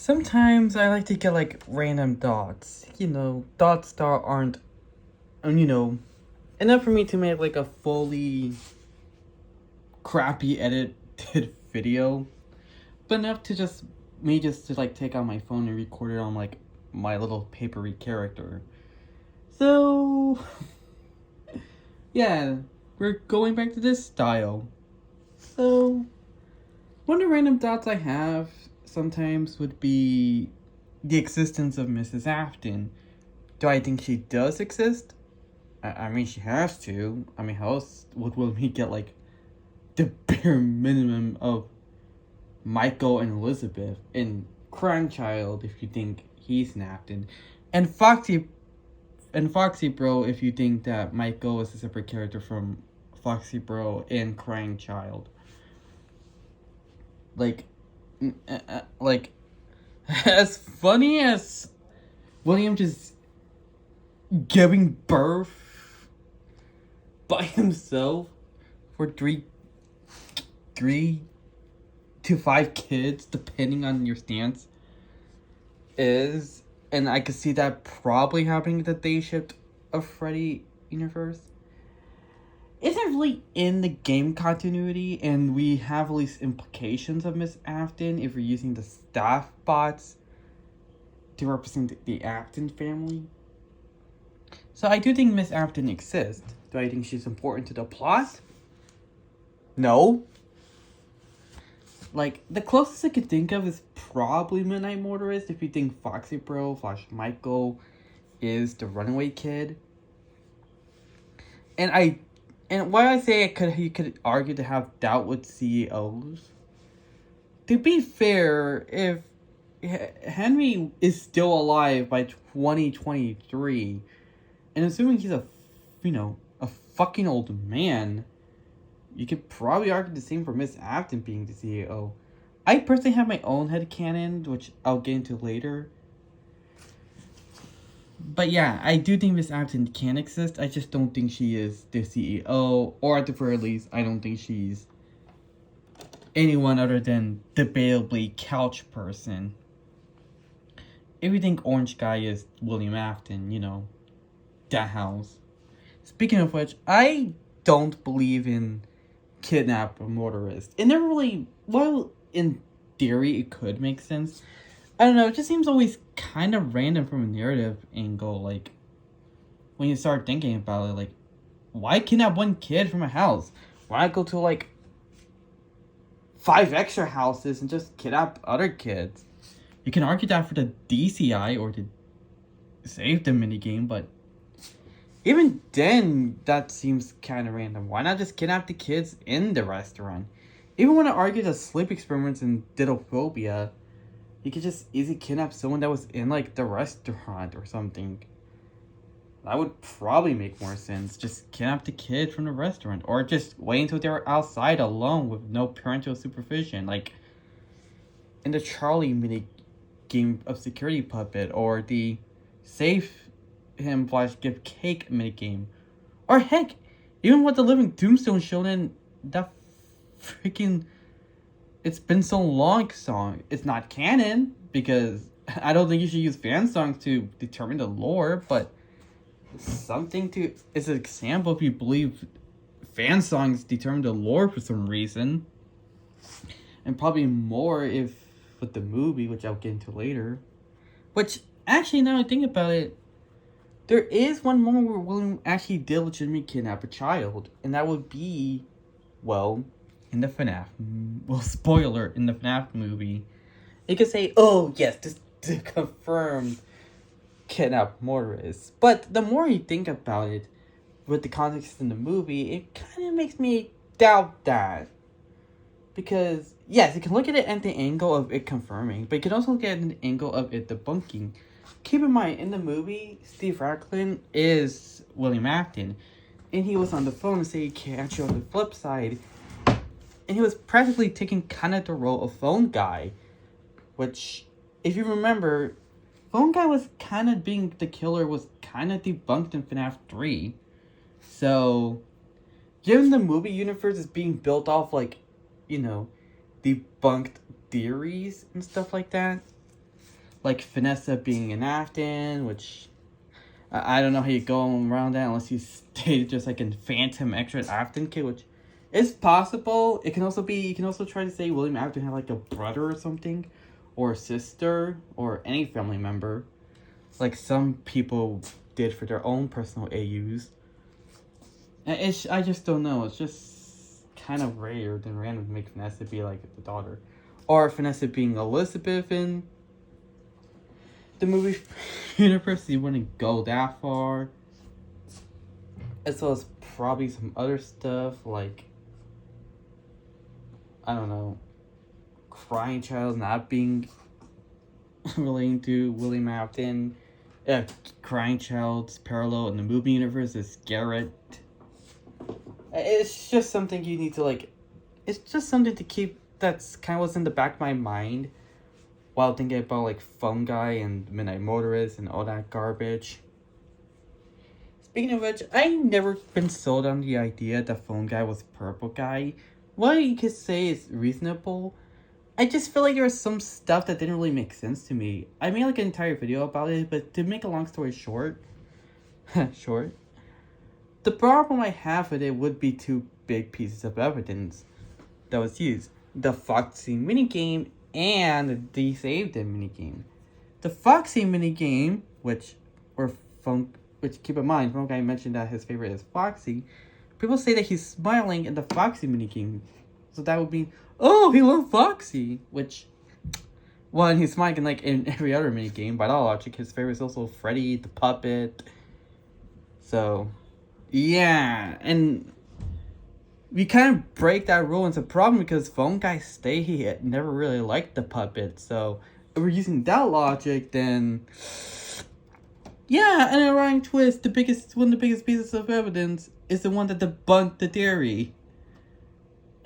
Sometimes I like to get like random thoughts. Thoughts that aren't, um, you know, enough for me to make like a fully crappy edited video, but enough to just to like take out my phone and record it on like my little papery character. So, yeah, we're going back to this style. So, one of the random thoughts I have sometimes would be the existence of Mrs. Afton. Do I think she does exist? I mean, she has to. I mean, how else would we get, like, the bare minimum of Michael and Elizabeth and Cranchild if you think he's an Afton? And Foxy Bro if you think that Michael is a separate character from Foxy Bro and Cranchild. Like, like, as funny as William just giving birth by himself for three to five kids, depending on your stance, is, and I could see that probably happening in the day shift of Freddy universe. Isn't really in the game continuity, and we have at least implications of Miss Afton if we're using the staff bots to represent the Afton family. So I do think Miss Afton exists. Do I think she's important to the plot? No. Like, the closest I could think of is probably Midnight Motorist if you think Foxy Bro / Michael is the runaway kid. And why I say he could argue to have doubt with CEOs. To be fair, if Henry is still alive by 2023, and assuming he's a fucking old man, you could probably argue the same for Miss Afton being the CEO. I personally have my own headcanon, which I'll get into later. But yeah, I do think Miss Afton can exist. I just don't think she is the CEO, or at the very least, I don't think she's anyone other than debatably couch person. If you think Orange Guy is William Afton, that house. Speaking of which, I don't believe in kidnap or motorist. It never really, well, in theory, it could make sense. I don't know, it just seems always kind of random from a narrative angle, like, when you start thinking about it, like, why kidnap one kid from a house? Why not go to, like, 5 extra houses and just kidnap other kids? You can argue that for the DCI or to save the minigame, but even then, that seems kind of random. Why not just kidnap the kids in the restaurant? Even when I argue that sleep experiments and didophobia, you could just easily kidnap someone that was in, like, the restaurant or something. That would probably make more sense. Just kidnap the kid from the restaurant. Or just wait until they're outside alone with no parental supervision. Like, in the Charlie mini game of Security Puppet. Or the Save Him / Give Cake mini game. Or heck, even with the Living Tombstone shown in that freaking It's Been So Long song. It's not canon, because I don't think you should use fan songs to determine the lore, but something to, it's an example if you believe fan songs determine the lore for some reason. And probably more if with the movie, which I'll get into later. Which, actually, now I think about it, there is one moment where William actually did legitimately kidnap a child, and that would be, well, in the FNAF, well, spoiler, in the FNAF movie, you could say, oh, yes, this to confirm kidnap motorists. But the more you think about it, with the context in the movie, it kind of makes me doubt that. Because, yes, you can look at it at the angle of it confirming, but you can also look at it at the angle of it debunking. Keep in mind, in the movie, Steve Racklin is William Afton, and he was on the phone, so you can actually on the flip side, and he was practically taking kind of the role of Phone Guy, which, if you remember, Phone Guy was kind of being the killer, was kind of debunked in FNAF 3. So, given the movie universe is being built off, like, debunked theories and stuff like that, like Vanessa being an Afton, which I don't know how you go around that unless you stay just like in Phantom Extra Afton kid, which is possible. It can also be, you can also try to say William Afton had like a brother or something, or a sister, or any family member, like some people did for their own personal AUs. I just don't know. It's just kind of rare than random to make Vanessa be like the daughter, or Vanessa being Elizabeth in the movie universe. You wouldn't go that far. As well as probably some other stuff like, I don't know, Crying Child not being relating to William Afton. Crying Child's parallel in the movie universe is Garrett. It's just something you need to like. It's just something to keep. That's kind of what's in the back of my mind while thinking about like Phone Guy and Midnight Motorist and all that garbage. Speaking of which, I never been sold on the idea that Phone Guy was Purple Guy. What you could say is reasonable. I just feel like there was some stuff that didn't really make sense to me. I made like an entire video about it, but to make a long story short, the problem I have with it would be two big pieces of evidence that was used. The Foxy minigame and the Save Them minigame. The Foxy minigame, which keep in mind, Phone Guy mentioned that his favorite is Foxy. People say that he's smiling in the Foxy minigame. So that would be, oh, he loved Foxy. Which, one, he's smiling like in every other minigame. By that logic, his favorite is also Freddy the Puppet. So, yeah. And we kind of break that rule. And it's a problem because Phone Guy he had never really liked the puppet. So, if we're using that logic, then yeah, and a wrong twist, one of the biggest pieces of evidence is the one that debunked the theory.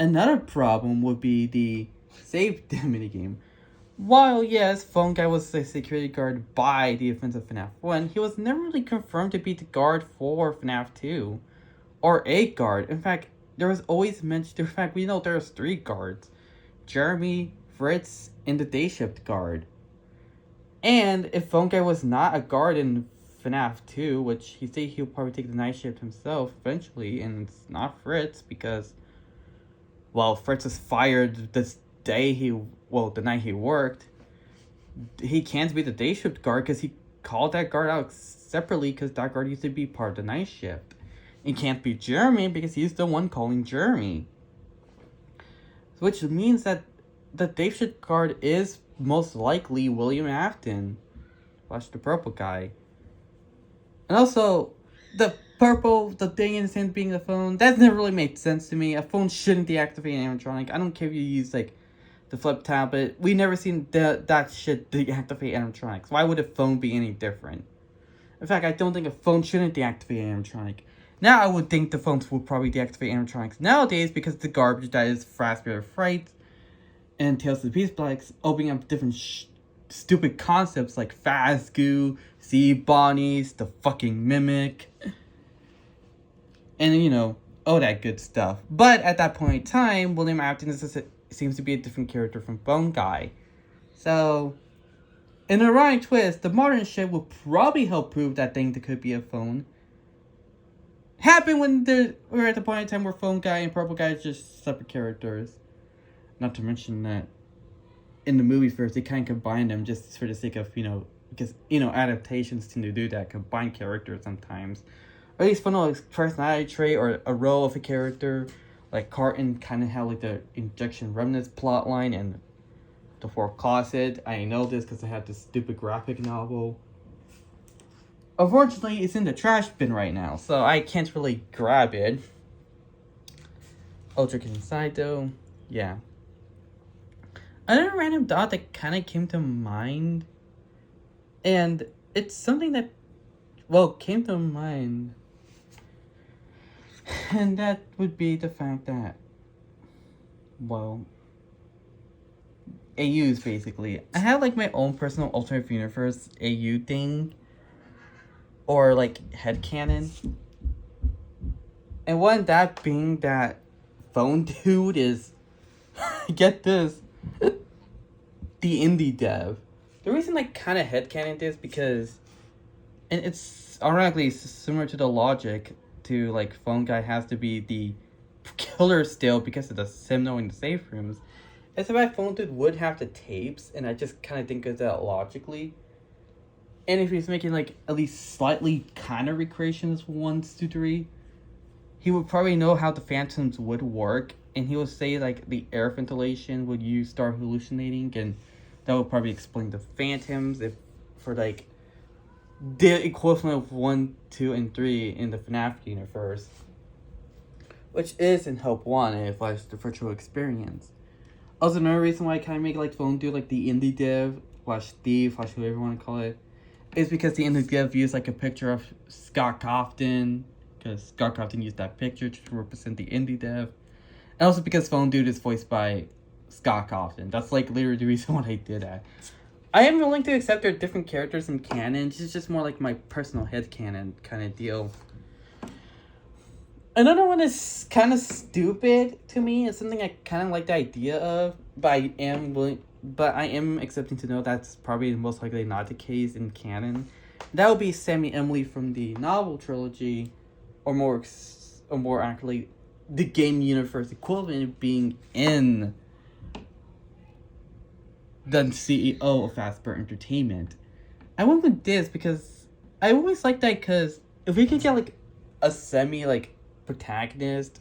Another problem would be the Save Them minigame. While, yes, Phone Guy was a security guard by the offensive FNAF 1, he was never really confirmed to be the guard for FNAF 2. Or a guard. In fact, there was always mentioned, in fact, we know there's 3 guards. Jeremy, Fritz, and the day shift guard. And if Phone Guy was not a guard in FNAF 2, which he said he'll probably take the night shift himself eventually, and it's not Fritz because, well, Fritz was fired the night he worked. He can't be the day shift guard because he called that guard out separately because that guard used to be part of the night shift. It can't be Jeremy because he's the one calling Jeremy. Which means that the day shift guard is most likely William Afton. Watch the purple guy. And also, the thing in his hand being the phone, that never really made sense to me. A phone shouldn't deactivate an animatronic. I don't care if you use, like, the flip tablet. We never seen that shit deactivate animatronics. Why would a phone be any different? In fact, I don't think a phone shouldn't deactivate an animatronic. Now I would think the phones would probably deactivate animatronics nowadays because the garbage that is Fazbear Fright and Tales of the Beast Blacks opening up different stupid concepts like Fazgoo, Sea Bonnies, the fucking Mimic, and, you know, all that good stuff. But at that point in time, William Afton seems to be a different character from Phone Guy. So, in a ironic twist, the modern shit will probably help prove that thing that could be a phone happened when we're at the point in time where Phone Guy and Purple Guy are just separate characters. Not to mention that in the movies first, they kind of combine them just for the sake of, because, adaptations tend to do that, combine characters sometimes. Or at least for a personality trait or a role of a character. Like Carton kind of had like the Injection Remnants plotline and the Four Closet. I know this because I had this stupid graphic novel. Unfortunately, it's in the trash bin right now, so I can't really grab it. Ultra Kid Inside, though, yeah. Another random thought that kind of came to mind, and it's something that, came to mind, and that would be the fact that, AUs, basically. I have, like, my own personal alternate universe AU thing, or, like, headcanon. And one that being that Phone Dude is, get this, the indie dev. The reason I kind of headcanon this because, and it's ironically similar to the logic to like Phone Guy has to be the killer still because of the sim knowing the safe rooms. It's about Phone Dude would have the tapes, and I just kind of think of that logically. And if he's making like at least slightly kind of recreations 1 to 3, he would probably know how the phantoms would work, and he would say like the air ventilation would you start hallucinating, and that would probably explain the phantoms if for like the equivalent of 1, 2, and 3 in the FNAF universe, which is in Help 1 and it applies to virtual experience. Also, another reason why I kind of make like Phone Dude like the indie dev slash thief slash whatever you want to call it is because the indie dev used like a picture of Scott Cawthon, because Scott Cawthon used that picture to represent the indie dev, and also because Phone Dude is voiced by Scott Cawthon. That's like literally the reason why I did that. I am willing to accept there are different characters in canon. It's just more like my personal headcanon kind of deal. Another one is kind of stupid to me. It's something I kind of like the idea of, but I am accepting to know that's probably most likely not the case in canon. That would be Sammy Emily from the novel trilogy, or more accurately, the game universe equivalent of being in the CEO of Fazbear Entertainment. I went with this because I always like that, because if we could get like a semi like protagonist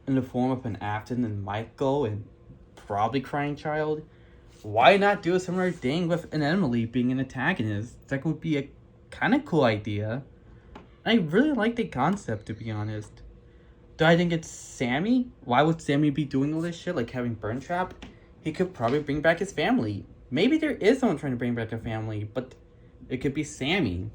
in the form of an Afton and Michael and probably Crying Child, why not do a similar thing with an Emily being an antagonist? That would be a kind of cool idea. I really like the concept, to be honest. Do I think it's Sammy? Why would Sammy be doing all this shit, like having Burn Trap? He could probably bring back his family. Maybe there is someone trying to bring back a family, but it could be Sammy.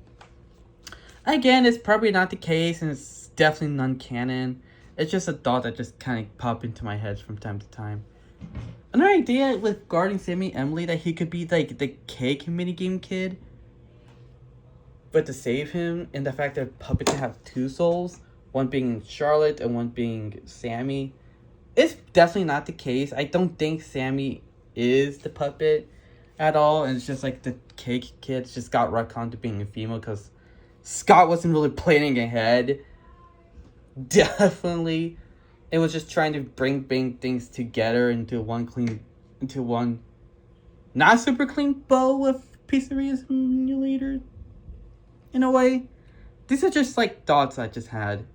Again, it's probably not the case, and it's definitely non-canon. It's just a thought that just kind of popped into my head from time to time. Another idea with guarding Sammy Emily, that he could be like the cake minigame kid, but to save him, and the fact that Puppet can have 2 souls, one being Charlotte and one being Sammy, it's definitely not the case. I don't think Sammy is the puppet at all, and it's just like the cake kids just got retconned to being a female because Scott wasn't really planning ahead. Definitely, it was just trying to bring things together into one not super clean bow of Pizzeria Simulator. In a way, these are just like thoughts I just had.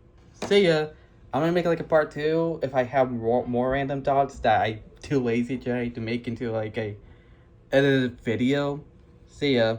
See ya. I'm gonna make like a part 2 if I have more random thoughts that I'm too lazy to make into like a edited video. See ya.